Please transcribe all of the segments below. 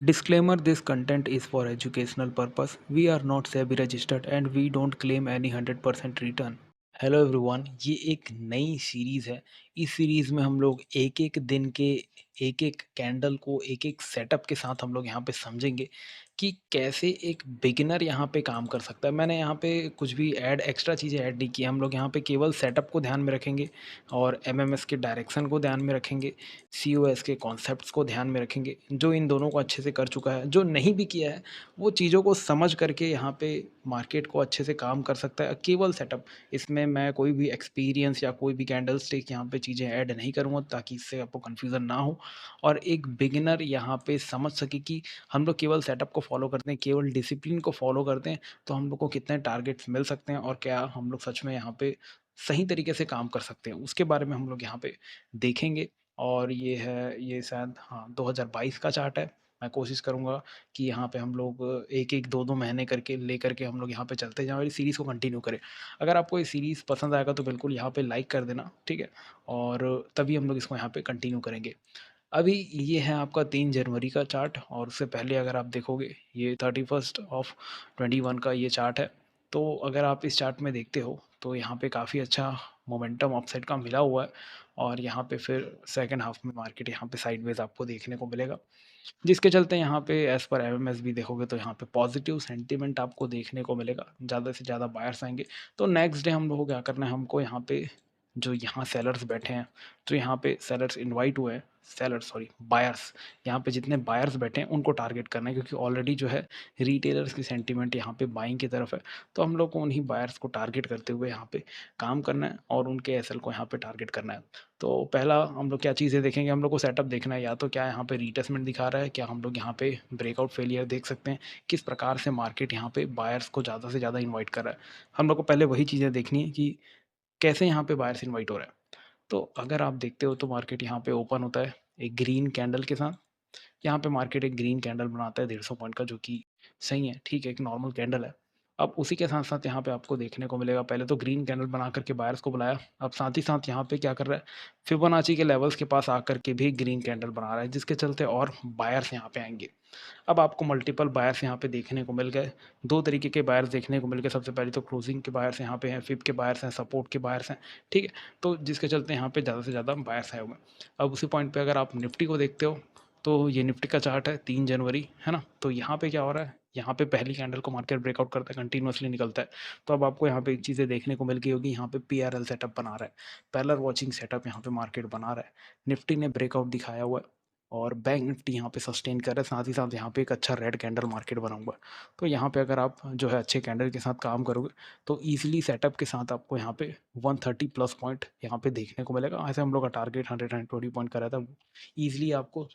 Disclaimer: This content is for educational purpose. We are not SEBI registered and we don't claim any 100% return. Hello everyone, ये एक नई series है। इस series में हम लोग एक-एक दिन के एक-एक कैंडल को एक-एक सेटअप के साथ हम लोग यहाँ पे समझेंगे कि कैसे एक बिगिनर यहाँ पे काम कर सकता है। मैंने यहाँ पे कुछ भी एक्स्ट्रा चीज़ें ऐड नहीं की। हम लोग यहाँ पे केवल सेटअप को ध्यान में रखेंगे और एमएमएस के डायरेक्शन को ध्यान में रखेंगे, सीओएस के कॉन्सेप्ट्स को ध्यान में रखेंगे। जो इन दोनों को अच्छे से कर चुका है, जो नहीं भी किया है, वो चीज़ों को समझ करके यहाँ पे मार्केट को अच्छे से काम कर सकता है। केवल सेटअप, इसमें मैं कोई भी एक्सपीरियंस या कोई भी कैंडल स्टिक यहाँ पे चीज़ें ऐड नहीं करूँगा ताकि इससे आपको कन्फ्यूज़न ना हो और एक बिगिनर यहाँ पे समझ सके कि हम लोग केवल सेटअप को फॉलो करते हैं, केवल डिसिप्लिन को फॉलो करते हैं, तो हम लोग को कितने टारगेट्स मिल सकते हैं और क्या हम लोग सच में यहाँ पे सही तरीके से काम कर सकते हैं, उसके बारे में हम लोग यहाँ पे देखेंगे। और ये शायद हाँ 2022 का चार्ट है। मैं कोशिश करूँगा कि यहाँ पे हम लोग 1-1, 2-2 महीने करके लेकर के हम लोग यहाँ पे चलते जाएँ और इस सीरीज़ को कंटिन्यू करें। अगर आपको ये सीरीज़ पसंद आएगा तो बिल्कुल यहाँ पे लाइक कर देना, ठीक है? और तभी हम लोग इसको यहाँ पे कंटिन्यू करेंगे। अभी ये है आपका 3 जनवरी का चार्ट और उससे पहले अगर आप देखोगे ये 31st ऑफ 21 का ये चार्ट है। तो अगर आप इस चार्ट में देखते हो तो यहाँ पे काफ़ी अच्छा मोमेंटम अपसाइड का मिला हुआ है और यहाँ पे फिर सेकंड हाफ में मार्केट यहाँ पे साइडवेज़ आपको देखने को मिलेगा। जिसके चलते यहाँ पे एज़ पर एमएमएस भी देखोगे तो यहाँ पे पॉजिटिव सेंटीमेंट आपको देखने को मिलेगा, ज़्यादा से ज़्यादा बायर्स आएँगे। तो नेक्स्ट डे हम लोग को क्या करना है, हमको यहाँ पे जो यहाँ सेलर्स बैठे हैं, तो यहाँ पे सेलर्स इनवाइट हुए हैं, सेलर्स सॉरी बायर्स, यहाँ पे जितने बायर्स बैठे हैं उनको टारगेट करना है क्योंकि ऑलरेडी जो है रिटेलर्स की सेंटीमेंट यहाँ पे बाइंग की तरफ है। तो हम लोग को उन्हीं बायर्स को टारगेट करते हुए यहाँ पे काम करना है और उनके एसएल को यहाँ पे टारगेट करना है। तो पहला हम लोग क्या चीज़ें देखेंगे, हम लोग को सेटअप देखना है, या तो क्या यहाँ पे रिट्रेसमेंट दिखा रहा है, क्या हम लोग यहाँ पे ब्रेकआउट फेलियर देख सकते हैं, किस प्रकार से मार्केट यहाँ पे बायर्स को ज़्यादा से ज़्यादा इनवाइट कर रहा है। हम लोग को पहले वही चीज़ें देखनी है कि कैसे यहाँ पे बायर्स इनवाइट हो रहा है। तो अगर आप देखते हो तो मार्केट यहाँ पे ओपन होता है एक ग्रीन कैंडल के साथ। यहाँ पे मार्केट एक ग्रीन कैंडल बनाता है 150 पॉइंट का, जो कि सही है, ठीक है, एक नॉर्मल कैंडल है। अब उसी के साथ-साथ यहाँ पे आपको देखने को मिलेगा, पहले तो ग्रीन कैंडल बना कर के बायर्स को बुलाया, अब साथ ही साथ यहाँ पे क्या कर रहा है, फिबोनाची के लेवल्स के पास आकर के भी ग्रीन कैंडल बना रहा है, जिसके चलते और बायर्स यहाँ पे आएँगे। अब आपको मल्टीपल बायर्स यहाँ पे देखने को मिल गए। 2 तरीके के बायर्स देखने को मिल गए। सबसे पहले तो क्लोजिंग के बायर्स यहाँ पे हैं, फिब के बायर्स हैं, सपोर्ट के बायर्स हैं, ठीक है? तो जिसके चलते यहाँ पे ज़्यादा से ज़्यादा बायर्स आए हुए हैं। अब उसी पॉइंट पे अगर आप निफ्टी को देखते हो, तो ये निफ्टी का चार्ट है 3 जनवरी, है ना? तो यहाँ पे क्या हो रहा है, यहाँ पे पहली कैंडल को मार्केट ब्रेकआउट करता है, कंटीन्यूअसली निकलता है। तो अब आपको यहाँ पे एक चीज़ें देखने को मिल गई होगी, यहाँ पे पीआरएल सेटअप बना रहा है। पैरेलल वॉचिंग सेटअप यहाँ पे मार्केट बना रहा है। निफ्टी ने ब्रेकआउट दिखाया हुआ है और बैंक निफ्टी यहाँ पे सस्टेन कर रहा है, साथ ही साथ यहाँ पे एक अच्छा रेड कैंडल मार्केट बना हुआ है। तो यहाँ पे अगर आप जो है अच्छे कैंडल के साथ काम करोगे तो ईज़िली सेटअप के साथ आपको यहाँ पे 130 प्लस पॉइंट यहाँ पे देखने को मिलेगा। ऐसे हम लोग का टारगेट 120 पॉइंट का रहता है। ईज़िली आपको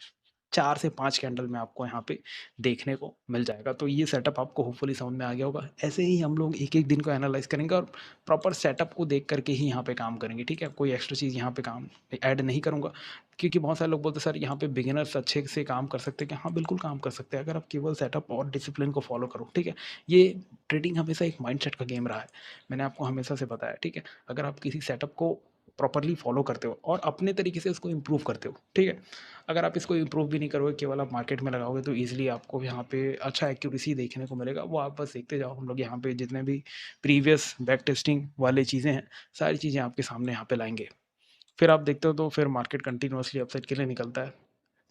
4 से 5 कैंडल में आपको यहाँ पे देखने को मिल जाएगा। तो ये सेटअप आपको होपफुली समझ में आ गया होगा। ऐसे ही हम लोग एक-एक दिन को एनालाइज़ करेंगे और प्रॉपर सेटअप को देख कर के ही यहाँ पे काम करेंगे, ठीक है? कोई एक्स्ट्रा चीज़ यहाँ पे काम ऐड नहीं करूँगा क्योंकि बहुत सारे लोग बोलते हैं सर यहाँ पे बिगिनर्स अच्छे से काम कर सकते हैं क्या? हाँ, बिल्कुल काम कर सकते हैं अगर आप केवल सेटअप और डिसिप्लिन को फॉलो करो, ठीक है? ये ट्रेडिंग हमेशा एक माइंडसेट का गेम रहा है। मैंने आपको हमेशा से बताया, ठीक है? अगर आप किसी सेटअप को प्रॉपर्ली फॉलो करते हो और अपने तरीके से उसको इम्प्रूव करते हो, ठीक है? अगर आप इसको इम्प्रूव भी नहीं करोगे, केवल आप मार्केट में लगाओगे तो ईज़िली आपको यहाँ पे अच्छा एक्यूरेसी देखने को मिलेगा। वो आप बस देखते जाओ, हम लोग यहाँ पे जितने भी प्रीवियस बैक टेस्टिंग वाली चीज़ें हैं, सारी चीज़ें आपके सामने यहाँ पे लाएँगे। फिर आप देखते हो तो फिर मार्केट कंटिन्यूअसली अपसाइड के लिए निकलता है,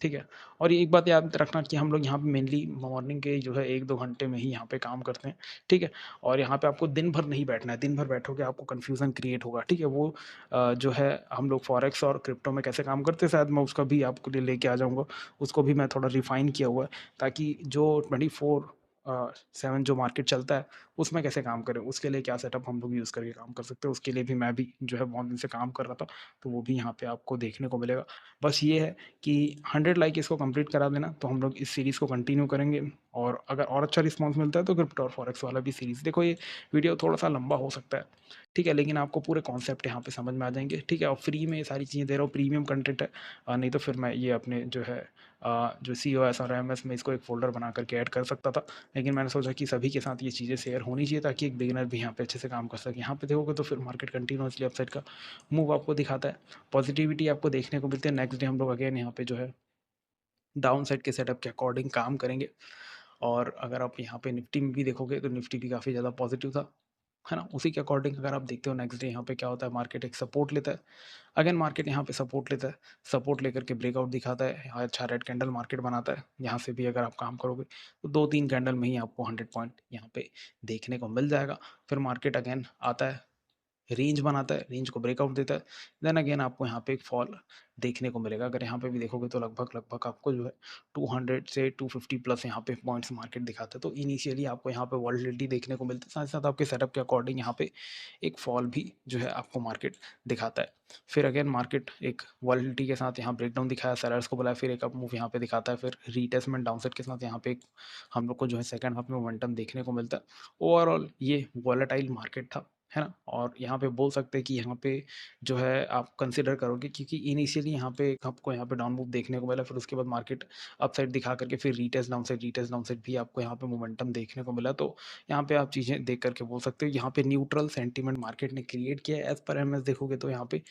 ठीक है? और ये एक बात याद रखना कि हम लोग यहाँ पे मेनली मॉर्निंग के जो है 1-2 घंटे में ही यहाँ पे काम करते हैं, ठीक है? और यहाँ पे आपको दिन भर नहीं बैठना है, दिन भर बैठोगे आपको कन्फ्यूज़न क्रिएट होगा, ठीक है? वो जो है हम लोग फॉरेक्स और क्रिप्टो में कैसे काम करते हैं, शायद मैं उसका भी आपके लिए लेके आ जाऊँगा। उसको भी मैं थोड़ा रिफ़ाइन किया हुआ है ताकि जो 7 जो मार्केट चलता है, उसमें कैसे काम करें, उसके लिए क्या सेटअप हम लोग यूज़ करके काम कर सकते हैं, उसके लिए भी मैं भी जो है बहुत दिन से काम कर रहा था, तो वो भी यहाँ पे आपको देखने को मिलेगा। बस ये है कि 100 लाइक इसको कंप्लीट करा देना, तो हम लोग इस सीरीज़ को कंटिन्यू करेंगे और अगर और अच्छा रिस्पॉन्स मिलता है तो क्रिप्टो और फॉरेक्स वाला भी सीरीज़ देखो। ये वीडियो थोड़ा-सा लंबा हो सकता है, ठीक है? लेकिन आपको पूरे कॉन्सेप्ट यहाँ पे समझ में आ जाएँगे, ठीक है? और फ्री में ये सारी चीज़ें दे रहा हूँ, प्रीमियम कंटेंट है। नहीं तो फिर मैं ये अपने जो है जो सीओएस और एमएस में इसको एक फ़ोल्डर बना कर के ऐड कर सकता था। लेकिन मैंने सोचा कि सभी के साथ ये चीज़ें शेयर होनी चाहिए ताकि एक बिगिनर भी यहाँ पे अच्छे से काम कर सके। यहाँ पे देखोगे तो फिर मार्केट कंटिन्यूअसली अपसाइड का मूव आपको दिखाता है। पॉज़िटिविटी आपको देखने को मिलती है। नेक्स्ट डे हम लोग अगेन यहाँ पे जो है डाउन साइड के सेटअप के अकॉर्डिंग काम करेंगे। और अगर आप यहाँ पे निफ्टी में भी देखोगे तो निफ्टी भी काफ़ी ज़्यादा पॉजिटिव था, है ना? उसी के अकॉर्डिंग अगर आप देखते हो नेक्स्ट डे यहाँ पे क्या होता है, मार्केट एक सपोर्ट लेता है। अगेन मार्केट यहाँ पे सपोर्ट लेता है, सपोर्ट लेकर के ब्रेकआउट दिखाता है, यहाँ अच्छा रेड कैंडल मार्केट बनाता है। यहाँ से भी अगर आप काम करोगे तो 2-3 कैंडल में ही आपको 100 पॉइंट यहाँ पे देखने को मिल जाएगा। फिर मार्केट अगेन आता है, रेंज बनाता है, रेंज को ब्रेकआउट देता है, देन अगेन आपको यहाँ पे एक फॉल देखने को मिलेगा। अगर यहाँ पे भी देखोगे तो लगभग आपको जो है 200 से 250 प्लस यहाँ पे पॉइंट्स मार्केट दिखाता है। तो इनिशियली आपको यहाँ पे वॉलेटिलिटी देखने को मिलता है, साथ साथ आपके सेटअप के अकॉर्डिंग यहाँ पे एक फॉल भी जो है आपको मार्केट दिखाता है। फिर अगेन मार्केट एक वॉलेटिलिटी के साथ यहाँ ब्रेकडाउन दिखाया, सेलर्स को बुलाया, फिर एक अप मूव यहाँ पे दिखाता है, फिर रीटेस्टमेंट डाउनसाइड के साथ यहाँ पे हम लोग को जो है सेकंड हाफ में मोमेंटम देखने को मिलता है। ओवरऑल ये वॉलेटाइल मार्केट था, है ना? और यहाँ पे बोल सकते हैं कि यहाँ पे जो है आप कंसिडर करोगे, क्योंकि इनिशियली यहाँ पे आपको यहाँ पे डाउन मूव देखने को मिला, फिर उसके बाद मार्केट अपसाइड दिखा करके फिर रीटेस्ट डाउन साइड भी आपको यहाँ पे मोमेंटम देखने को मिला। तो यहाँ पे आप चीज़ें देख करके बोल सकते हो यहाँ पे न्यूट्रल सेंटीमेंट मार्केट ने क्रिएट किया है। एज पर एमएस देखोगे तो यहाँ पे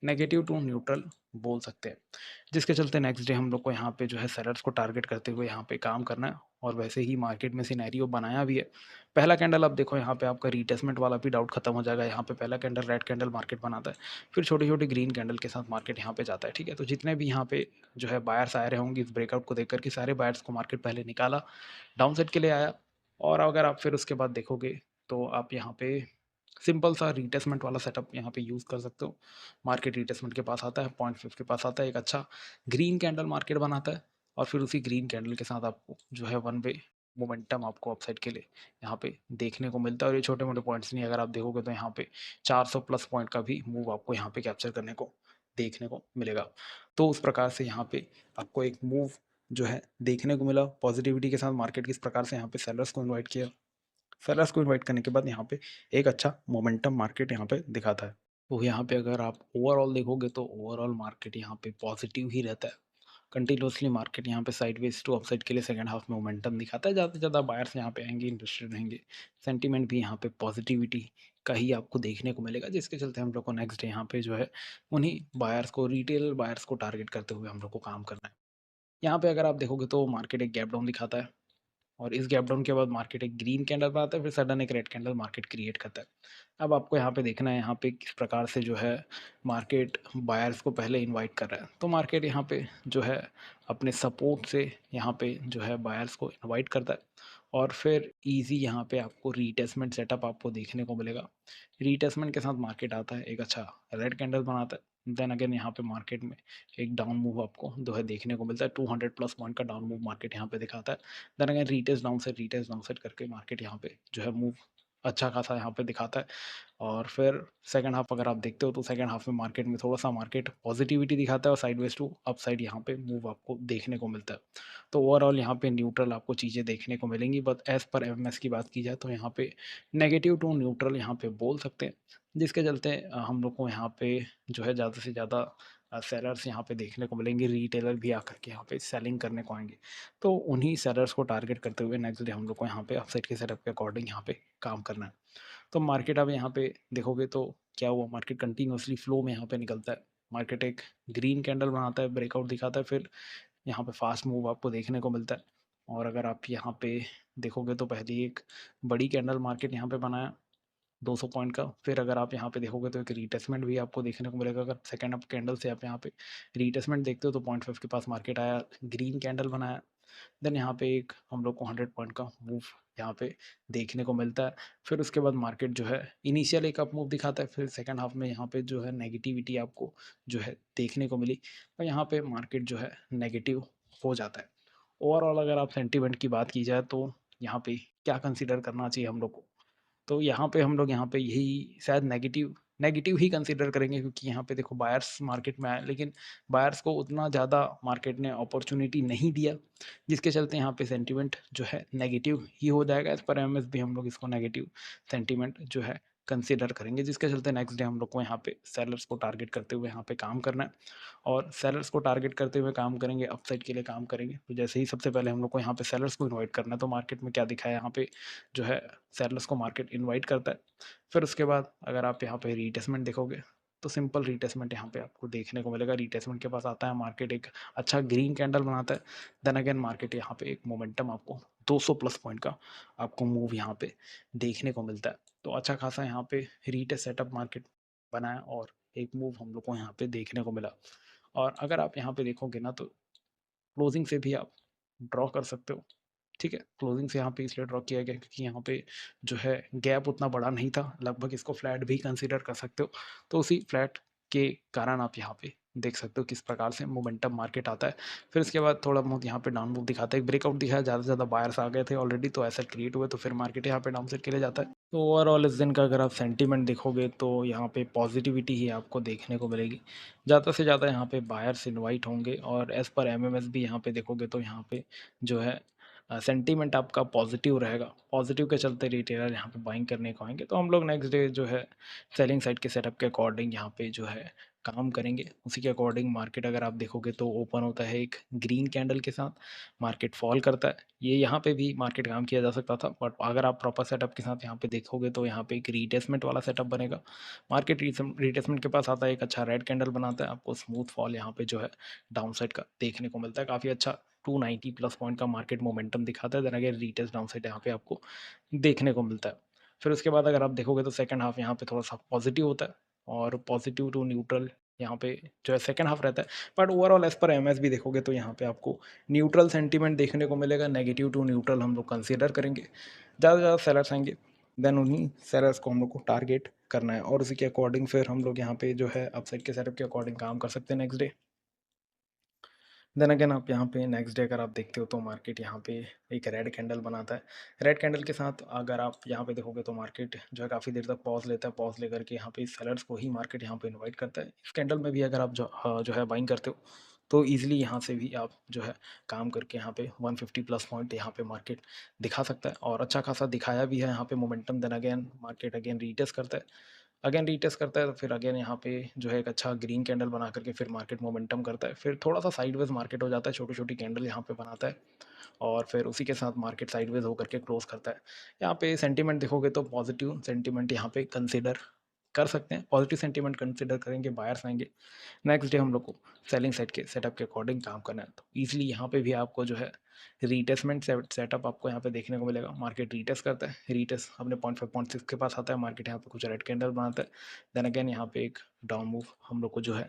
नेगेटिव टू न्यूट्रल बोल सकते हैं, जिसके चलते नेक्स्ट डे हम लोग को यहाँ पे जो है सेलर्स को टारगेट करते हुए यहाँ पे काम करना है। और वैसे ही मार्केट में सिनेरियो बनाया भी है। पहला कैंडल आप देखो यहाँ पे आपका रीटेस्टमेंट वाला भी डाउट खत्म हो जाएगा। यहाँ पे पहला कैंडल रेड कैंडल मार्केट बनाता है, फिर छोटी छोटी ग्रीन कैंडल के साथ मार्केट यहाँ पे जाता है, ठीक है? तो जितने भी यहाँ पे जो है बायर्स आए रहे होंगे इस ब्रेकआउट को देख करके, सारे बायर्स को मार्केट पहले निकाला, डाउन साइड के लिए आया। और अगर आप फिर उसके बाद देखोगे तो आप यहाँ पे सिंपल सा रीटेस्टमेंट वाला सेटअप यहाँ पे यूज़ कर सकते हो। मार्केट रीटेस्टमेंट के पास आता है, 0.5 के पास आता है, एक अच्छा ग्रीन कैंडल मार्केट बनाता है, और फिर उसी ग्रीन कैंडल के साथ आपको जो है वन वे मोमेंटम आपको अपसाइड के लिए यहाँ पे देखने को मिलता है। और ये छोटे मोटे पॉइंट्स नहीं, अगर आप देखोगे तो यहाँ पे 400 प्लस पॉइंट का भी मूव आपको यहाँ पे कैप्चर करने को देखने को मिलेगा। तो उस प्रकार से यहाँ पे आपको एक मूव जो है देखने को मिला पॉजिटिविटी के साथ। मार्केट किस प्रकार से यहाँ पे सेलर्स को इन्वाइट किया, सेलर्स को इन्वाइट करने के बाद यहाँ पे एक अच्छा मोमेंटम मार्केट यहाँ पे दिखाता है। तो यहाँ पे अगर आप ओवरऑल देखोगे तो ओवरऑल मार्केट यहाँ पे पॉजिटिव ही रहता है। कंटिन्यूसली मार्केट यहाँ पे साइडवेज टू अपसाइड के लिए सेकंड हाफ में मोमेंटम दिखाता है। ज़्यादा से ज़्यादा बायर्स यहाँ पे आएंगे, इंटरेस्टेड रहेंगे, सेंटीमेंट भी यहाँ पे पॉजिटिविटी का ही आपको देखने को मिलेगा, जिसके चलते हम लोग को नेक्स्ट डे यहाँ पे जो है उन्हीं बायर्स को, रिटेल बायर्स को टारगेट करते हुए हम लोग को काम करना है। यहाँ पे अगर आप देखोगे तो मार्केट एक गैप डाउन दिखाता है, और इस गैप डाउन के बाद मार्केट एक ग्रीन कैंडल बनाता है, फिर सडन एक रेड कैंडल मार्केट क्रिएट करता है। अब आपको यहाँ पे देखना है यहाँ पे किस प्रकार से जो है मार्केट बायर्स को पहले इनवाइट कर रहा है। तो मार्केट यहाँ पे जो है अपने सपोर्ट से यहाँ पे जो है बायर्स को इनवाइट करता है, और फिर इजी यहाँ पे आपको रीटेस्टमेंट सेटअप आपको देखने को मिलेगा। रीटेस्टमेंट के साथ मार्केट आता है, एक अच्छा रेड कैंडल बनाता है, देन अगेन यहाँ पे मार्केट में एक डाउन मूव आपको जो है देखने को मिलता है। 200 प्लस पॉइंट का डाउन मूव मार्केट यहाँ पे दिखाता है। Then again retest down side करके मार्केट यहाँ पे जो है मूव अच्छा खासा यहाँ पे दिखाता है। और फिर सेकंड हाफ अगर आप देखते हो तो सेकंड हाफ में मार्केट में थोड़ा सा मार्केट पॉजिटिविटी दिखाता है, और साइडवेज टू अप साइड यहाँ पे मूव आपको देखने को मिलता है। तो ओवरऑल यहाँ पे न्यूट्रल आपको चीज़ें देखने को मिलेंगी, बट एज पर एमएस की बात की जाए तो यहाँ पे नेगेटिव टू न्यूट्रल यहाँ पे बोल सकते हैं, जिसके चलते हम लोग को यहाँ पे जो है ज़्यादा से ज़्यादा सेलर्स यहाँ पे देखने को मिलेंगे, रिटेलर भी आकर के यहाँ पे सेलिंग करने को आएंगे। तो उन्हीं सेलर्स को टारगेट करते हुए नेक्स्ट डे हम लोग को यहाँ पे अपसाइड के सेटअप के अकॉर्डिंग यहाँ पे काम करना है। तो मार्केट अब यहाँ पे देखोगे तो क्या हुआ, मार्केट कंटिन्यूसली फ्लो में यहाँ पे निकलता है। मार्केट एक ग्रीन कैंडल बनाता है, ब्रेकआउट दिखाता है, फिर यहाँ पे फास्ट मूव आपको देखने को मिलता है। और अगर आप यहाँ पे देखोगे तो पहले एक बड़ी कैंडल मार्केट यहाँ पे बनाया 200 पॉइंट का, फिर अगर आप यहाँ पे देखोगे तो एक रीटेस्टमेंट भी आपको देखने को मिलेगा। अगर सेकंड अप कैंडल से आप यहाँ पे रीटेस्टमेंट देखते हो तो 0.5 के पास मार्केट आया, ग्रीन कैंडल बनाया, देन यहाँ पे एक हम लोग को 100 पॉइंट का मूव यहाँ पे देखने को मिलता है। फिर उसके बाद मार्केट जो है इनिशियल एक अप मूव दिखाता है, फिर सेकंड हाफ में यहाँ पे जो है नेगेटिविटी आपको जो है देखने को मिली, और यहाँ पे मार्केट जो है नेगेटिव हो जाता है। ओवरऑल अगर आप सेंटीमेंट की बात की जाए तो यहाँ पे क्या कंसिडर करना चाहिए हम लोग को, तो यहाँ पे हम लोग यहाँ पे यही शायद नेगेटिव नेगेटिव ही कंसीडर करेंगे, क्योंकि यहाँ पे देखो बायर्स मार्केट में आए, लेकिन बायर्स को उतना ज़्यादा मार्केट ने अपॉर्चुनिटी नहीं दिया, जिसके चलते यहाँ पे सेंटीमेंट जो है नेगेटिव ही हो जाएगा। एज पर एमएस भी हम लोग इसको नेगेटिव सेंटीमेंट जो है कंसीडर करेंगे, जिसके चलते नेक्स्ट डे हम लोग को यहाँ पे सेलर्स को टारगेट करते हुए यहाँ पे काम करना है। और सेलर्स को टारगेट करते हुए काम करेंगे, अपसाइड के लिए काम करेंगे। तो जैसे ही सबसे पहले हम लोग को यहाँ पे सेलर्स को इन्वाइट करना है, तो मार्केट में क्या दिखा है यहाँ पे जो है सेलर्स को मार्केट इनवाइट करता है। फिर उसके बाद अगर आप यहाँ पे रीटेस्टमेंट देखोगे तो सिंपल रिट्रेसमेंट यहाँ पे आपको देखने को मिलेगा। रिट्रेसमेंट के पास आता है, मार्केट एक अच्छा ग्रीन कैंडल बनाता है, देन अगेन मार्केट यहाँ पे एक मोमेंटम आपको 200 प्लस पॉइंट का आपको मूव यहाँ पे देखने को मिलता है। तो अच्छा खासा यहाँ पे रिटेस्ट सेटअप मार्केट बनाया और एक मूव हम लोग को यहाँ पे देखने को मिला। और अगर आप यहाँ पे देखोगे ना तो क्लोजिंग से भी आप ड्रॉ कर सकते हो। ठीक है, क्लोजिंग से यहाँ पे इसलिए ड्रॉ किया गया क्योंकि यहाँ पे जो है गैप उतना बड़ा नहीं था, लगभग इसको फ्लैट भी कंसीडर कर सकते हो। तो उसी फ्लैट के कारण आप यहाँ पे देख सकते हो किस प्रकार से मोमेंटम मार्केट आता है। फिर इसके बाद थोड़ा बहुत यहाँ पे डाउन मूव दिखाता है, एक ब्रेकआउट दिखाया, ज़्यादा से ज़्यादा बायर्स आ गए थे ऑलरेडी, तो ऐसा क्रिएट हुआ, तो फिर मार्केट यहाँ पे डाउन साइड के लिए जाता है। तो ओवरऑल इस दिन का अगर आप सेंटीमेंट देखोगे तो यहाँ पे पॉजिटिविटी ही आपको देखने को मिलेगी। ज़्यादा से ज़्यादा यहाँ पे बायर्स इन्वाइट होंगे और एज़ पर एमएमएस भी यहाँ पे देखोगे तो यहाँ पे जो है सेंटीमेंट आपका पॉजिटिव रहेगा। पॉजिटिव के चलते रिटेलर यहाँ पे बाइंग करने को आएंगे। तो हम लोग नेक्स्ट डे जो है सेलिंग साइड के सेटअप के अकॉर्डिंग यहाँ पे जो है काम करेंगे। उसी के अकॉर्डिंग मार्केट अगर आप देखोगे तो ओपन होता है एक ग्रीन कैंडल के साथ, मार्केट फॉल करता है। ये यहाँ पे भी मार्केट काम किया जा सकता था, बट अगर आप प्रॉपर सेटअप के साथ यहाँ पे देखोगे तो यहाँ पे एक रीटेसमेंट वाला सेटअप बनेगा। मार्केट रीटेसमेंट के पास आता है, एक अच्छा रेड कैंडल बनाता है, आपको स्मूथ फॉल यहाँ पे जो है डाउन साइड का देखने को मिलता है। काफ़ी अच्छा 290 प्लस पॉइंट का मार्केट मोमेंटम दिखाता है, then again retest down side यहाँ पे आपको देखने को मिलता है। फिर उसके बाद अगर आप देखोगे तो सेकंड हाफ यहाँ पे थोड़ा सा पॉजिटिव होता है और पॉजिटिव टू न्यूट्रल यहाँ पे जो है सेकंड हाफ रहता है। बट ओवरऑल एज पर एमएस भी देखोगे तो यहाँ पे आपको न्यूट्रल सेंटीमेंट देखने को मिलेगा, नेगेटिव टू न्यूट्रल हम लोग कंसीडर करेंगे। ज़्यादा से ज़्यादा सेलर्स आएंगे, देन उन्हीं सेलर्स को हम लोग को टारगेट करना है और उसी के अकॉर्डिंग फिर हम लोग यहाँ पे जो है अपसाइड के सेटअप के अकॉर्डिंग काम कर सकते हैं नेक्स्ट डे। देन अगेन आप यहाँ पे नेक्स्ट डे अगर आप देखते हो तो मार्केट यहाँ पे एक रेड कैंडल बनाता है। रेड कैंडल के साथ अगर आप यहाँ पे देखोगे तो मार्केट जो है काफ़ी देर तक पॉज लेता है, पॉज लेकर के यहाँ पे सेलर्स को ही मार्केट यहाँ पे इनवाइट करता है। इस कैंडल में भी अगर आप जो है बाइंग करते हो तो ईजिली यहाँ से भी आप जो है काम करके यहाँ पे 150 प्लस पॉइंट यहाँ पे मार्केट दिखा सकता है और अच्छा खासा दिखाया भी है यहाँ पे momentum. Then again market again retest करता है, अगेन रीटेस्ट करता है, तो फिर अगेन यहाँ पे जो है एक अच्छा ग्रीन कैंडल बना करके फिर मार्केट मोमेंटम करता है। फिर थोड़ा सा साइडवेज मार्केट हो जाता है, छोटी छोटी कैंडल यहाँ पे बनाता है और फिर उसी के साथ मार्केट साइडवेज होकर के क्लोज करता है। यहाँ पे सेंटीमेंट देखोगे तो पॉजिटिव सेंटीमेंट यहाँ पे कंसिडर कर सकते हैं, पॉजिटिव सेंटीमेंट कंसिडर करेंगे, बायर्स आएंगे। नेक्स्ट डे हम लोग को सेलिंग साइड के सेटअप के अकॉर्डिंग काम करना है, तो ईजिली यहाँ पे भी आपको जो है रीटेस्टमेंट सेटअप आपको यहाँ पे देखने को मिलेगा। मार्केट रीटेस्ट करता है, रीटेस्ट अपने 0.5 0.6 के पास आता है, मार्केट यहाँ पे कुछ रेड कैंडल बनाता है, देन अगेन यहाँ पे एक डाउन मूव हम लोग को जो है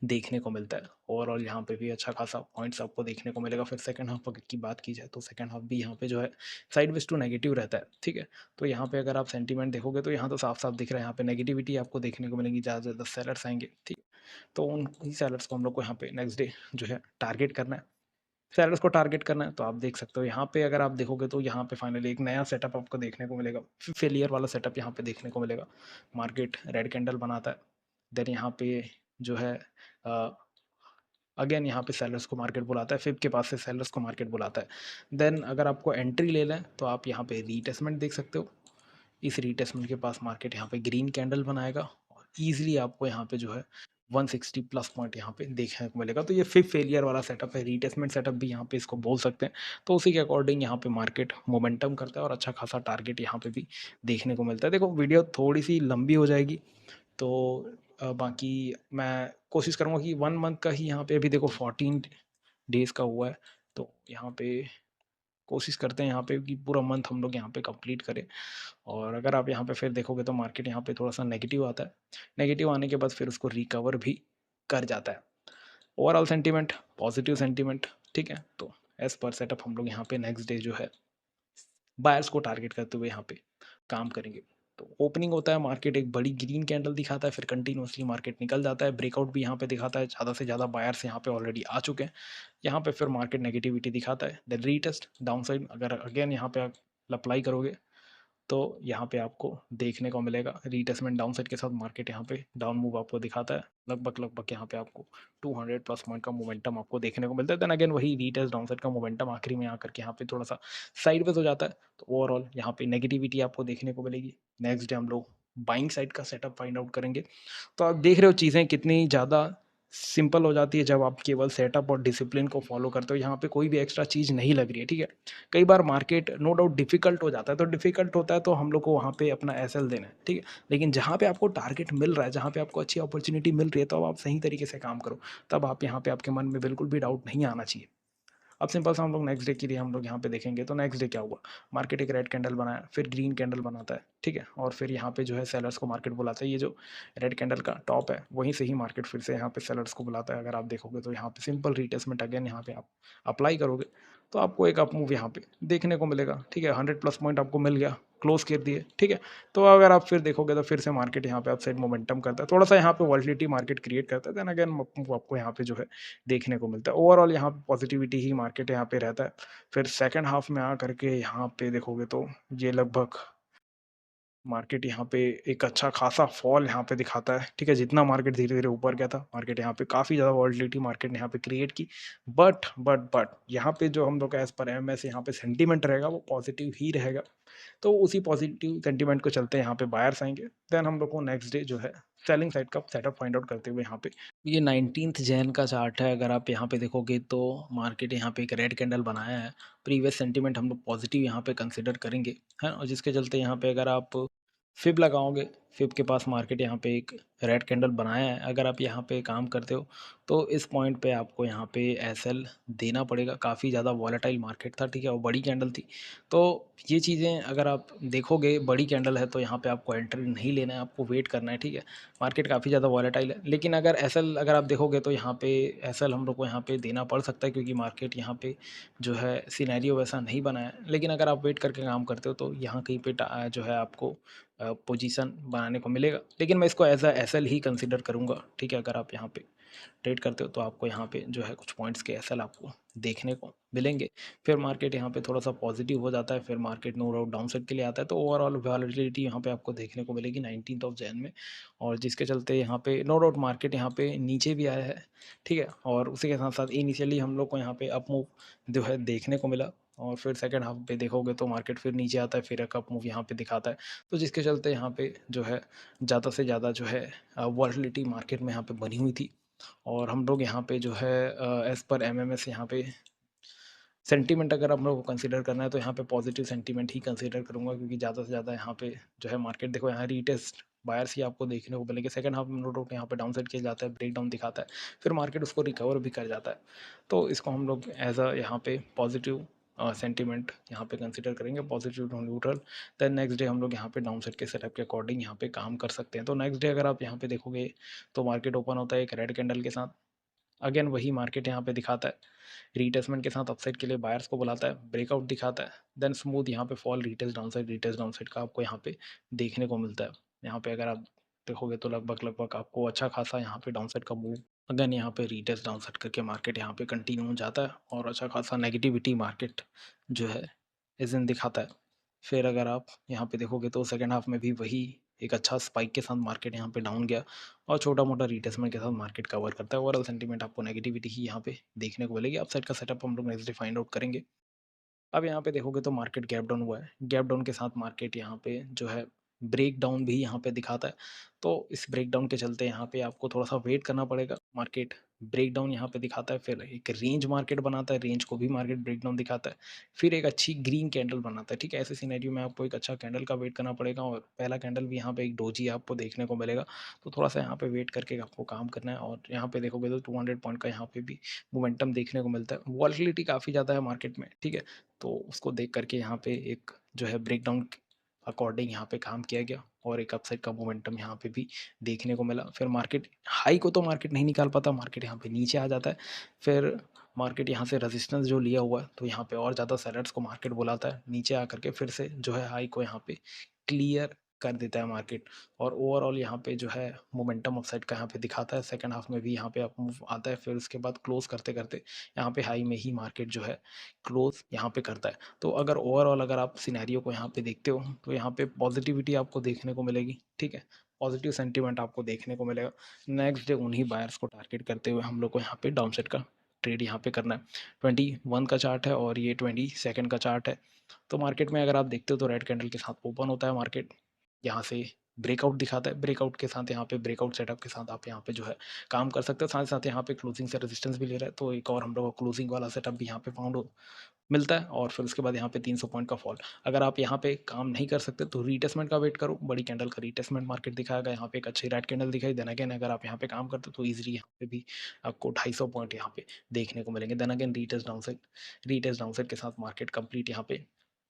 देखने को मिलता है। ओवरऑल यहाँ पे भी अच्छा खासा पॉइंट्स आपको देखने को मिलेगा। फिर सेकंड हाफ की बात की जाए तो सेकंड हाफ भी यहाँ पे जो है साइडवेज टू नेगेटिव रहता है। ठीक है, तो यहाँ पे अगर आप सेंटीमेंट देखोगे तो यहाँ तो साफ साफ दिख रहा है, यहाँ पे नेगेटिविटी आपको देखने को मिलेगी, ज़्यादा से ज़्यादा सेलर्स आएंगे। ठीक, तो उन ही सेलर्स को हम लोग को यहाँ पे नेक्स्ट डे जो है टारगेट करना है, सेलर्स को टारगेट करना है। तो आप देख सकते हो यहाँ पे अगर आप देखोगे तो यहाँ पे फाइनली एक नया सेटअप आपको देखने को मिलेगा, फेलियर वाला सेटअप यहाँ पे देखने को मिलेगा। मार्केट रेड कैंडल बनाता है, देन यहाँ पे जो है अगेन यहाँ पे सेलर्स को मार्केट बुलाता है, फिब के पास से सेलर्स को मार्केट बुलाता है। देन अगर आपको एंट्री ले लें तो आप यहाँ पे रीटेस्टमेंट देख सकते हो, इस रीटेस्टमेंट के पास मार्केट यहाँ पे ग्रीन कैंडल बनाएगा और ईजिली आपको यहाँ पे जो है 160 प्लस पॉइंट यहाँ पे देखने को मिलेगा। तो ये फिर फेलियर वाला सेटअप है, रीटेस्टमेंट सेटअप भी यहाँ पे इसको बोल सकते हैं। तो उसी के अकॉर्डिंग यहाँ पे मार्केट मोमेंटम करता है और अच्छा खासा टारगेट यहाँ पे भी देखने को मिलता है। देखो वीडियो थोड़ी सी लंबी हो जाएगी, तो बाकी मैं कोशिश करूँगा कि 1 मंथ का ही यहाँ पे अभी देखो 14 डेज़ का हुआ है, तो यहाँ पे कोशिश करते हैं यहाँ पे कि पूरा मंथ हम लोग यहाँ पे कंप्लीट करें। और अगर आप यहाँ पे फिर देखोगे तो मार्केट यहाँ पे थोड़ा-सा नेगेटिव आता है। नेगेटिव आने के बाद फिर उसको रिकवर भी कर जाता है। ओवरऑल सेंटीमेंट पॉजिटिव सेंटीमेंट, ठीक है? तो एज़ पर सेटअप हम लोग यहाँ पे नेक्स्ट डे जो है बायर्स को टारगेट करते हुए यहाँ पे काम करेंगे। तो ओपनिंग होता है, मार्केट एक बड़ी ग्रीन कैंडल दिखाता है, फिर कंटिन्यूअसली मार्केट निकल जाता है, ब्रेकआउट भी यहाँ पे दिखाता है, ज़्यादा से ज़्यादा बायर्स यहाँ पे ऑलरेडी आ चुके हैं। यहाँ पे फिर मार्केट नेगेटिविटी दिखाता है, देन रीटेस्ट डाउन साइड अगर अगेन यहाँ पे आप अप्लाई करोगे तो यहाँ पे आपको देखने को मिलेगा रीटेस्टमेंट डाउन साइड के साथ मार्केट यहाँ पे डाउन मूव आपको दिखाता है। लगभग यहाँ पे आपको 200 प्लस पॉइंट का मोमेंटम आपको देखने को मिलता है। देन अगेन वही रीटेस्ट डाउन साइड का मोमेंटम आखिरी में आकर के यहाँ पे थोड़ा सा साइडवेज हो जाता है। तो ओवरऑल यहाँ पे नेगेटिविटी आपको देखने को मिलेगी। नेक्स्ट डे हम लोग बाइंग साइड का सेटअप फाइंड आउट करेंगे। तो आप देख रहे हो चीज़ें कितनी ज़्यादा सिंपल हो जाती है जब आप केवल सेटअप और डिसिप्लिन को फॉलो करते हो। यहाँ पे कोई भी एक्स्ट्रा चीज़ नहीं लग रही है, ठीक है। कई बार मार्केट नो डाउट डिफिकल्ट हो जाता है, तो डिफिकल्ट होता है तो हम लोग को वहाँ पे अपना एसएल देना है, ठीक है। लेकिन जहाँ पे आपको टारगेट मिल रहा है, जहाँ पे आपको अच्छी अपॉर्चुनिटी मिल रही है, तो अब आप सही तरीके से काम करो। तब आप यहाँ पे आपके मन में बिल्कुल भी डाउट नहीं आना चाहिए। अब सिंपल सा हम लोग नेक्स्ट डे के लिए हम लोग यहाँ पे देखेंगे, तो नेक्स्ट डे क्या हुआ, मार्केट एक रेड कैंडल बनाया, फिर ग्रीन कैंडल बनाता है, ठीक है। और फिर यहाँ पे जो है सेलर्स को मार्केट बुलाता है। ये जो रेड कैंडल का टॉप है वहीं से ही मार्केट फिर से यहाँ पे सेलर्स को बुलाता है। अगर आप देखोगे तो यहाँ पे सिंपल रिटेसमेंट अगेन यहाँ पे आप अप्लाई करोगे तो आपको एक अप मूव यहाँ पे देखने को मिलेगा, ठीक है। 100+ पॉइंट आपको मिल गया, क्लोज कर दिए, ठीक है। तो अगर आप फिर देखोगे तो फिर से मार्केट यहाँ पे अपसाइड मोमेंटम करता है, थोड़ा सा यहाँ पे वॉलिटिलिटी मार्केट क्रिएट करता है, देन अगेन आपको यहाँ पे जो है देखने को मिलता है। ओवरऑल यहाँ पे पॉजिटिविटी ही मार्केट यहाँ पे रहता है। फिर सेकंड हाफ में आ करके यहाँ पे देखोगे तो ये लगभग मार्केट यहाँ पे एक अच्छा खासा फॉल यहाँ पे दिखाता है, ठीक है। जितना मार्केट धीरे-धीरे ऊपर गया था, मार्केट यहाँ पे काफ़ी ज़्यादा वॉलिटिलिटी मार्केट ने यहाँ पे क्रिएट की। बट यहाँ पे जो हम लोग का एज़ पर एमएस यहाँ पे सेंटीमेंट रहेगा वो पॉजिटिव ही रहेगा। तो उसी पॉजिटिव सेंटीमेंट को चलते यहाँ पे बायर्स आएँगे। देन हम लोग को नेक्स्ट डे जो है सेलिंग साइड का सेटअप फाइंड आउट करते हुए यहाँ पे ये 19th जैन का चार्ट है। अगर आप यहाँ पे देखोगे तो मार्केट यहाँ पे एक रेड कैंडल बनाया है। प्रीवियस सेंटीमेंट हम लोग पॉजिटिव यहाँ पे कंसीडर करेंगे, है। और जिसके चलते यहाँ पे अगर आप फिब लगाओगे, फिब के पास मार्केट यहाँ पे एक रेड कैंडल बनाया है। अगर आप यहाँ पे काम करते हो तो इस पॉइंट पे आपको यहाँ पे एसएल देना पड़ेगा। काफ़ी ज़्यादा वॉलेटाइल मार्केट था, ठीक है, और बड़ी कैंडल थी। तो ये चीज़ें अगर आप देखोगे, बड़ी कैंडल है तो यहाँ पे आपको एंट्री नहीं लेना है, आपको वेट करना है, ठीक है। मार्केट काफ़ी ज़्यादा वॉलेटाइल है, लेकिन अगर एसएल अगर आप देखोगे तो यहाँ पे एसएल हम लोग को यहाँ पे देना पड़ सकता है, क्योंकि मार्केट यहाँ पे जो है सिनेरियो वैसा नहीं बना है। लेकिन अगर आप वेट करके काम करते हो तो यहाँ कहीं पे जो है आपको पोजीशन बनाने को मिलेगा। लेकिन मैं इसको एज अ एसएल ही कंसिडर करूँगा, ठीक है। अगर आप यहाँ पे ट्रेड करते हो तो आपको यहाँ पे जो है कुछ पॉइंट्स के एसएल आपको देखने को मिलेंगे। फिर मार्केट यहाँ पे थोड़ा सा पॉजिटिव हो जाता है, फिर market no doubt down side के लिए आता है। तो ओवरऑल वॉलेटिलिटी यहाँ पे आपको देखने को मिलेगी 19th जैन में, और जिसके चलते यहाँ पे नो डाउट मार्केट यहाँ पे नीचे भी आया है, ठीक है। और उसी के साथ साथ इनिशियली हम लोग को यहाँ पे अप मूव जो है देखने को मिला, और फिर सेकंड हाफ पे देखोगे तो मार्केट फिर नीचे आता है, फिर एक अप मूव यहाँ पे दिखाता है। तो जिसके चलते यहाँ पे जो है ज़्यादा से ज़्यादा जो है वॉलेटिलिटी मार्केट में यहाँ पे बनी हुई थी। और हम लोग यहाँ पे जो है एज़ पर एमएमएस यहाँ पे सेंटीमेंट अगर हम लोग को कंसीडर करना है तो यहाँ पे पॉजिटिव सेंटीमेंट ही कंसीडर करूँगा, क्योंकि ज़्यादा से ज़्यादा यहाँ पे जो है मार्केट देखो यहाँ रीटेस्ट बायर्स ही आपको देखने को मिलेंगे। सेकंड हाफ में नो डाउट यहाँ पे डाउन साइड किया जाता है, ब्रेक डाउन दिखाता है, फिर मार्केट उसको रिकवर भी कर जाता है। तो इसको हम लोग एज अ यहाँ पे पॉजिटिव सेंटीमेंट यहाँ पे कंसीडर करेंगे, positive to neutral. Then next day हम लोग यहाँ पे डाउन साइड के सेटअप के अकॉर्डिंग यहाँ पे काम कर सकते हैं। तो नेक्स्ट डे अगर आप यहाँ पे देखोगे तो मार्केट ओपन होता है एक रेड कैंडल के साथ। अगेन वही मार्केट यहाँ पे दिखाता है, रीटेस्टमेंट के साथ अपसाइड के लिए बायर्स को बुलाता है, ब्रेकआउट दिखाता है, देन स्मूथ यहाँ पे फॉल, रीटेस्ट डाउन साइड का आपको यहाँ पे देखने को मिलता है। यहाँ पे अगर आप देखोगे तो लगभग लगभग आपको अच्छा खासा यहाँ पे डाउन साइड का मूव, अगेन यहाँ पे रीटेस्ट डाउन साइड करके मार्केट यहाँ पे कंटिन्यू हो जाता है, और अच्छा खासा नेगेटिविटी मार्केट जो है इस दिन दिखाता है। फिर अगर आप यहाँ पे देखोगे तो सेकंड हाफ में भी वही एक अच्छा स्पाइक के साथ मार्केट यहाँ पे डाउन गया, और छोटा मोटा रिट्रेसमेंट के साथ मार्केट कवर करता है। ओवरऑल सेंटीमेंट आपको नेगेटिविटी ही यहाँ पे देखने को मिलेगी। अपसाइड का सेटअप हम लोग नेक्स्ट डे फाइंड आउट करेंगे। अब यहाँ पे देखोगे तो मार्केट गैप डाउन हुआ है, गैप डाउन के साथ मार्केट यहाँ पे जो है ब्रेक डाउन भी यहाँ पे दिखाता है। तो इस ब्रेक डाउन के चलते यहाँ पे आपको थोड़ा सा वेट करना पड़ेगा। मार्केट ब्रेक डाउन यहाँ पे दिखाता है, फिर एक रेंज मार्केट बनाता है, रेंज को भी मार्केट ब्रेक डाउन दिखाता है, फिर एक अच्छी ग्रीन कैंडल बनाता है, ठीक है। ऐसे सिनेरियो में आपको एक अच्छा कैंडल का वेट करना पड़ेगा, और पहला कैंडल भी यहाँ पे एक डोजी आपको देखने को मिलेगा। तो थोड़ा सा यहाँ पे वेट करके आपको काम करना है, और यहाँ पे देखोगे तो 200 पॉइंट का यहाँ पे भी मोमेंटम देखने को मिलता है। वॉलिटिलिटी काफ़ी ज़्यादा है मार्केट में, ठीक है। तो उसको देख करके यहाँ पे एक जो है ब्रेकडाउन अकॉर्डिंग यहाँ पे काम किया गया, और एक अपसाइड का मोमेंटम यहाँ पे भी देखने को मिला। फिर मार्केट हाई को तो मार्केट नहीं निकाल पाता, मार्केट यहाँ पे नीचे आ जाता है। फिर मार्केट यहाँ से रेजिस्टेंस जो लिया हुआ है तो यहाँ पे और ज़्यादा सेलर्स को मार्केट बुलाता है, नीचे आकर के फिर से जो है हाई को यहाँ पे क्लियर कर देता है मार्केट। और ओवरऑल यहाँ पे जो है मोमेंटम अपसाइड का यहाँ पे दिखाता है। सेकंड हाफ में भी यहाँ पे अप मूव आता है, फिर उसके बाद क्लोज करते करते यहाँ पे हाई में ही मार्केट जो है क्लोज यहाँ पे करता है। तो अगर ओवरऑल अगर आप सिनेरियो को यहाँ पे देखते हो तो यहाँ पे पॉजिटिविटी आपको देखने को मिलेगी, ठीक है। पॉजिटिव सेंटीमेंट आपको देखने को मिलेगा। नेक्स्ट डे उन्हीं बायर्स को टारगेट करते हुए हम लोग को यहाँ पे डाउन साइड का ट्रेड यहाँ पे करना है। 21 का चार्ट है और ये 22 का चार्ट है। तो मार्केट में अगर आप देखते हो तो रेड कैंडल के साथ ओपन होता है मार्केट, यहाँ से ब्रेकआउट दिखाता है, ब्रेकआउट के साथ यहाँ पे ब्रेकआउट सेटअप के साथ आप यहाँ पे जो है काम कर सकते हो। साथ ही साथ यहाँ पे क्लोजिंग से रेजिस्टेंस भी ले रहा है, तो एक और हम लोग को क्लोजिंग वाला सेटअप भी यहाँ पे फाउंड मिलता है। और फिर उसके बाद यहाँ पे 300 पॉइंट का फॉल। अगर आप यहाँ पे काम नहीं कर सकते तो रीटेस्टमेंट का वेट करो, बड़ी कैंडल का रीटेस्टमेंट मार्केट दिखाएगा, यहाँ पे एक अच्छी रेड कैंडल दिखाई। देन अगेन अगर आप यहाँ पे काम करते हो तो ईजिली यहाँ पे भी आपको 250 पॉइंट यहाँ पे देखने को मिलेंगे। देन अगेन रीटेस्ट डाउनसाइड के साथ मार्केट कंप्लीट यहाँ पे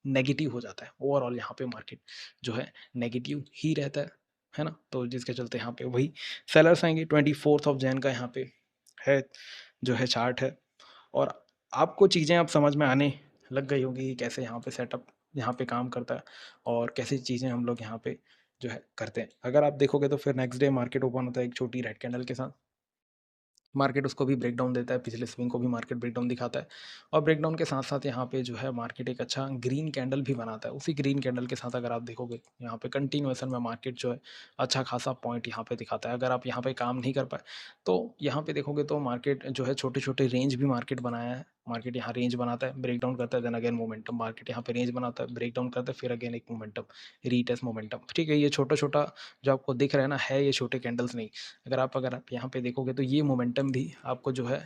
नेगेटिव हो जाता है। ओवरऑल यहाँ पे मार्केट जो है नेगेटिव ही रहता है ना। तो जिसके चलते यहाँ पे वही सेलर्स आएंगे। 24 का यहाँ पे है जो है चार्ट है, और आपको चीज़ें अब समझ में आने लग गई होंगी कि कैसे यहाँ पे सेटअप यहाँ पे काम करता है और कैसी चीज़ें हम लोग यहाँ पे जो है करते हैं। अगर आप देखोगे तो फिर नेक्स्ट डे मार्केट ओपन होता है एक छोटी रेड कैंडल के साथ। मार्केट उसको भी ब्रेकडाउन देता है, पिछले स्विंग को भी मार्केट ब्रेकडाउन दिखाता है, और ब्रेकडाउन के साथ साथ यहाँ पे जो है मार्केट एक अच्छा ग्रीन कैंडल भी बनाता है। उसी ग्रीन कैंडल के साथ अगर आप देखोगे यहाँ पे कंटिन्यूएशन में मार्केट जो है अच्छा खासा पॉइंट यहाँ पे दिखाता है। अगर आप यहाँ पे काम नहीं कर पाए तो यहाँ पे देखोगे तो मार्केट जो है छोटे छोटे रेंज भी मार्केट बनाया है। मार्केट यहाँ रेंज बनाता है, ब्रेकडाउन करता है, देन अगेन मोमेंटम। मार्केट यहाँ पे रेंज बनाता है, ब्रेकडाउन करता है, फिर अगेन एक मोमेंटम, रीटेस्ट मोमेंटम। ठीक है, ये छोटा छोटा जो आपको दिख रहा है ना, है ये छोटे कैंडल्स नहीं। अगर आप यहाँ पे देखोगे तो ये मोमेंटम भी आपको जो है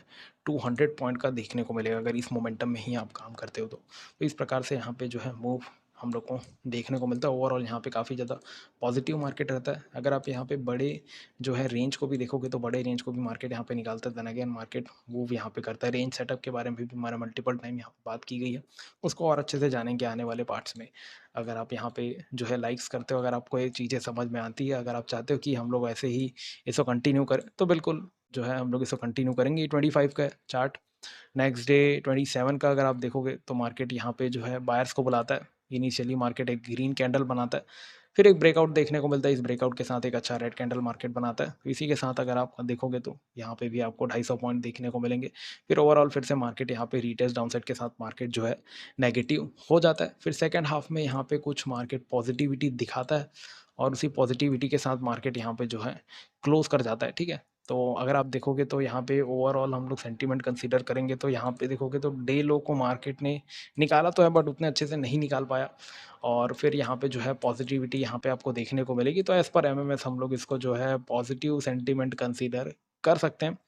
200 पॉइंट का देखने को मिलेगा, अगर इस मोमेंटम में ही आप काम करते हो तो इस प्रकार से यहाँ पे जो है मूव हम लोग को देखने को मिलता है। ओवरऑल यहाँ पे काफ़ी ज़्यादा पॉजिटिव मार्केट रहता है। अगर आप यहाँ पे बड़े जो है रेंज को भी देखोगे तो बड़े रेंज को भी मार्केट यहाँ पे निकालता है। देन अगेन मार्केट मूव यहाँ पे करता है। रेंज सेटअप के बारे में भी हमारा मल्टीपल टाइम यहाँ पे बात की गई है, उसको और अच्छे से जानेंगे आने वाले पार्ट्स में। अगर आप यहाँ पे जो है लाइक्स करते हो, अगर आपको ये चीज़ें समझ में आती है, अगर आप चाहते हो कि हम लोग ऐसे ही इसको कंटिन्यू करें, तो बिल्कुल जो है हम लोग इसको कंटिन्यू करेंगे। 25 का चार्ट, नेक्स्ट डे 27 का अगर आप देखोगे तो मार्केट यहाँ पे जो है बायर्स को बुलाता है। इनिशियली मार्केट एक ग्रीन कैंडल बनाता है, फिर एक ब्रेकआउट देखने को मिलता है। इस ब्रेकआउट के साथ एक अच्छा रेड कैंडल मार्केट बनाता है। तो इसी के साथ अगर आप देखोगे तो यहाँ पे भी आपको 250 पॉइंट देखने को मिलेंगे। फिर ओवरऑल फिर से मार्केट यहाँ पे रीटेस्ट डाउनसाइड के साथ मार्केट जो है नेगेटिव हो जाता है। फिर सेकेंड हाफ में यहाँ पे कुछ मार्केट पॉजिटिविटी दिखाता है, और उसी पॉजिटिविटी के साथ मार्केट यहाँ पे जो है क्लोज कर जाता है। ठीक है, तो अगर आप देखोगे तो यहाँ पे ओवरऑल हम लोग सेंटीमेंट कंसीडर करेंगे तो यहाँ पे देखोगे तो डे लो को मार्केट ने निकाला तो है, बट उतने अच्छे से नहीं निकाल पाया। और फिर यहाँ पे जो है पॉजिटिविटी यहाँ पे आपको देखने को मिलेगी। तो एज़ पर एमएमएस हम लोग इसको जो है पॉजिटिव सेंटीमेंट कंसीडर कर सकते हैं।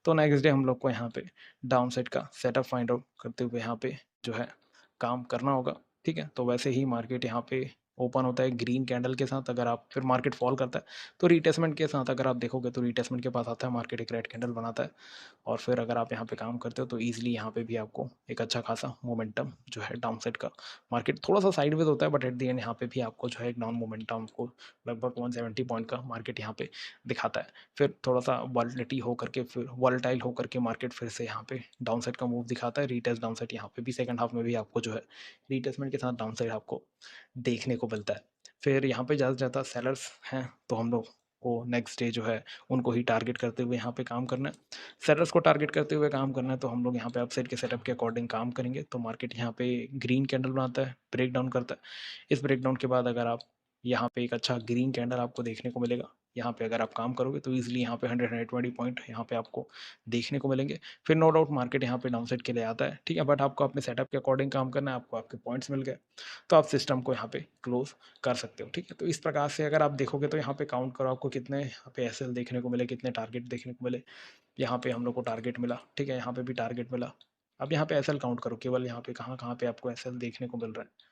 तो नेक्स्ट डे हम लोग को यहाँ पे डाउन साइड का सेटअप फाइंड आउट करते हुए यहाँ पे जो है काम करना होगा। ठीक है, तो वैसे ही मार्केट यहाँ पे ओपन होता है ग्रीन कैंडल के साथ। अगर आप फिर मार्केट फॉल करता है तो रीटेस्टमेंट के साथ अगर आप देखोगे तो रीटेस्टमेंट के पास आता है मार्केट, एक रेड कैंडल बनाता है, और फिर अगर आप यहाँ पे काम करते हो तो ईजिली यहाँ पे भी आपको एक अच्छा खासा मोमेंटम जो है डाउन साइड का, मार्केट थोड़ा सा साइडवेज होता है बट एट द एंड यहाँ पे भी आपको जो है एक डाउन मोमेंटम को लगभग 170 पॉइंट का मार्केट यहाँ पे दिखाता है। फिर थोड़ा सा वॉलिटिलिटी होकर के, फिर वॉलेटाइल होकर के मार्केट फिर से यहाँ पे डाउन साइड का मूव दिखाता है। रीटेस्ट डाउन साइड यहाँ पे भी सेकंड हाफ में भी आपको जो है रीटेस्टमेंट के साथ डाउन साइड आपको देखने को मिलता है। फिर यहाँ पे ज़्यादा से ज़्यादा सेलर्स हैं तो हम लोग को नेक्स्ट डे जो है उनको ही टारगेट करते हुए यहाँ पे काम करना है। सेलर्स को टारगेट करते हुए काम करना है तो हम लोग यहाँ पे अपसाइड के सेटअप के अकॉर्डिंग काम करेंगे। तो मार्केट यहाँ पे ग्रीन कैंडल बनाता है, ब्रेक डाउन करता है। इस ब्रेक डाउन के बाद अगर आप यहाँ पे एक अच्छा ग्रीन कैंडल आपको देखने को मिलेगा, यहाँ पे अगर आप काम करोगे तो ईजिली यहाँ पे 100-120 पॉइंट यहाँ पे आपको देखने को मिलेंगे। फिर नो डाउट मार्केट यहाँ पे डाउनसाइड के लिए आता है। ठीक है, बट आपको अपने सेटअप के अकॉर्डिंग काम करना है। आपको आपके पॉइंट्स मिल गए तो आप सिस्टम को यहाँ पे क्लोज कर सकते हो। ठीक है, तो इस प्रकार से अगर आप देखोगे तो यहाँ पे काउंट करो आपको कितने यहाँ पे एसएल देखने को मिले, कितने टारगेट देखने को मिले। यहाँ पे हम लोग को टारगेट मिला, ठीक है, यहाँ पे भी टारगेट मिला। अब यहाँ पे एसएल काउंट करो, केवल यहाँ पे कहाँ कहाँ पे आपको एसएल देखने को मिल रहा है।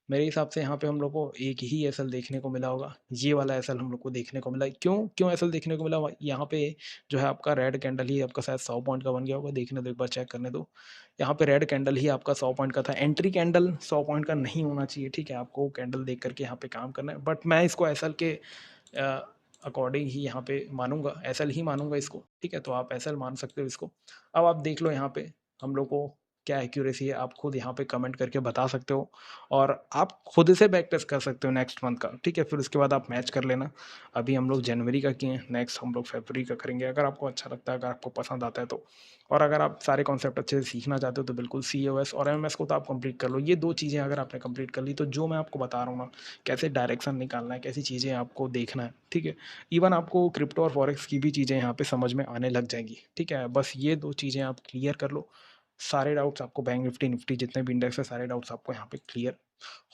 मेरे हिसाब से यहाँ पे हम लोग को एक ही एसएल देखने को मिला होगा, ये वाला एसएल हम लोग को देखने को मिला। क्यों क्यों एसएल देखने को मिला? यहाँ पे जो है आपका रेड कैंडल ही आपका शायद 100 पॉइंट का बन गया होगा, देखने दो एक बार, चेक करने दो। यहाँ पे रेड कैंडल ही आपका 100 पॉइंट का था। एंट्री कैंडल 100 पॉइंट का नहीं होना चाहिए। ठीक है, आपको कैंडल देख करके यहाँ पे काम करना है, बट मैं इसको एसएल के अकॉर्डिंग ही यहाँ पे मानूंगा, एसएल ही मानूंगा इसको। ठीक है, तो आप एसएल मान सकते हो इसको। अब आप देख लो यहाँ पे हम लोग को क्या एक्यूरेसी है, आप खुद यहाँ पे कमेंट करके बता सकते हो, और आप खुद से बैक टेस्ट कर सकते हो नेक्स्ट मंथ का। ठीक है, फिर उसके बाद आप मैच कर लेना। अभी हम लोग जनवरी का किए हैं, नेक्स्ट हम लोग फरवरी का करेंगे। अगर आपको अच्छा लगता है, अगर आपको पसंद आता है तो, और अगर आप सारे कॉन्सेप्ट अच्छे से सीखना चाहते हो तो बिल्कुल COS और MMS को तो आप कंप्लीट कर लो। ये दो चीज़ें अगर आपने कंप्लीट कर ली तो जो मैं आपको बता रहा हूँ ना, कैसे डायरेक्शन निकालना है, कैसी चीज़ें आपको देखना है, ठीक है, इवन आपको क्रिप्टो और फॉरेक्स की भी चीज़ें यहाँ पे समझ में आने लग जाएंगी। ठीक है, बस ये दो चीज़ें आप क्लियर कर लो, सारे डाउट्स आपको बैंक निफ्टी, निफ्टी जितने भी इंडेक्स है सारे डाउट्स आपको यहाँ पे क्लियर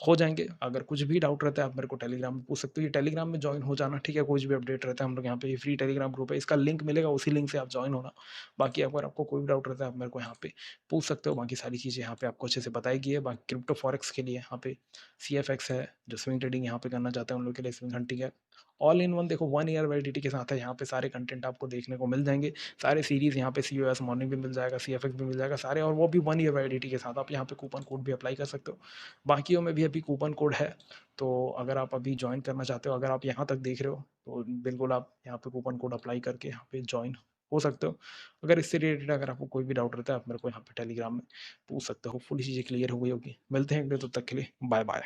हो जाएँगे। अगर कुछ भी डाउट रहता है आप मेरे को टेलीग्राम में पूछ सकते हो। ये टेलीग्राम में जॉइन हो जाना, ठीक है? कुछ भी अपडेट रहता है हम लोग यहाँ पे, ये फ्री टेलीग्राम ग्रुप है, इसका लिंक मिलेगा, उसी लिंक से आप जॉइन होना। बाकी अगर आपको कोई भी डाउट रहता है आप मेरे को यहाँ पे पूछ सकते हो। बाकी सारी चीज़ें यहाँ पे आपको अच्छे से बताई गई है। बाकी क्रिप्टो फॉरेक्स के लिए यहाँ पे सीएफएक्स है, जो स्विंग ट्रेडिंग यहाँ पे करना चाहते हैं उन लोगों के लिए स्विंग हंटिंग है। ऑल इन वन देखो 1 ईयर वैलिडिटी के साथ है, यहाँ पे सारे कंटेंट आपको देखने को मिल जाएँगे। सारे सीरीज़ यहाँ पे सीओएस मॉर्निंग भी मिल जाएगा, सीएफएक्स भी मिल जाएगा सारे, और वो भी 1 ईयर वैलिडिटी के साथ। आप यहाँ पे कूपन कोड भी अप्लाई कर सकते हो। बाकियों में भी अभी कूपन कोड है, तो अगर आप अभी जॉइन करना चाहते हो, अगर आप यहाँ तक देख रहे हो, तो बिल्कुल आप यहाँ पे कूपन कोड अप्लाई करके यहाँ पे जॉइन हो सकते हो। अगर इससे रिलेटेड अगर आपको कोई भी डाउट रहता है, आप मेरे को यहाँ पे टेलीग्राम में पूछ सकते हो। होपफुली चीज़ें क्लियर हो गई होगी। मिलते हैं अगले, तब तक के लिए बाय बाय।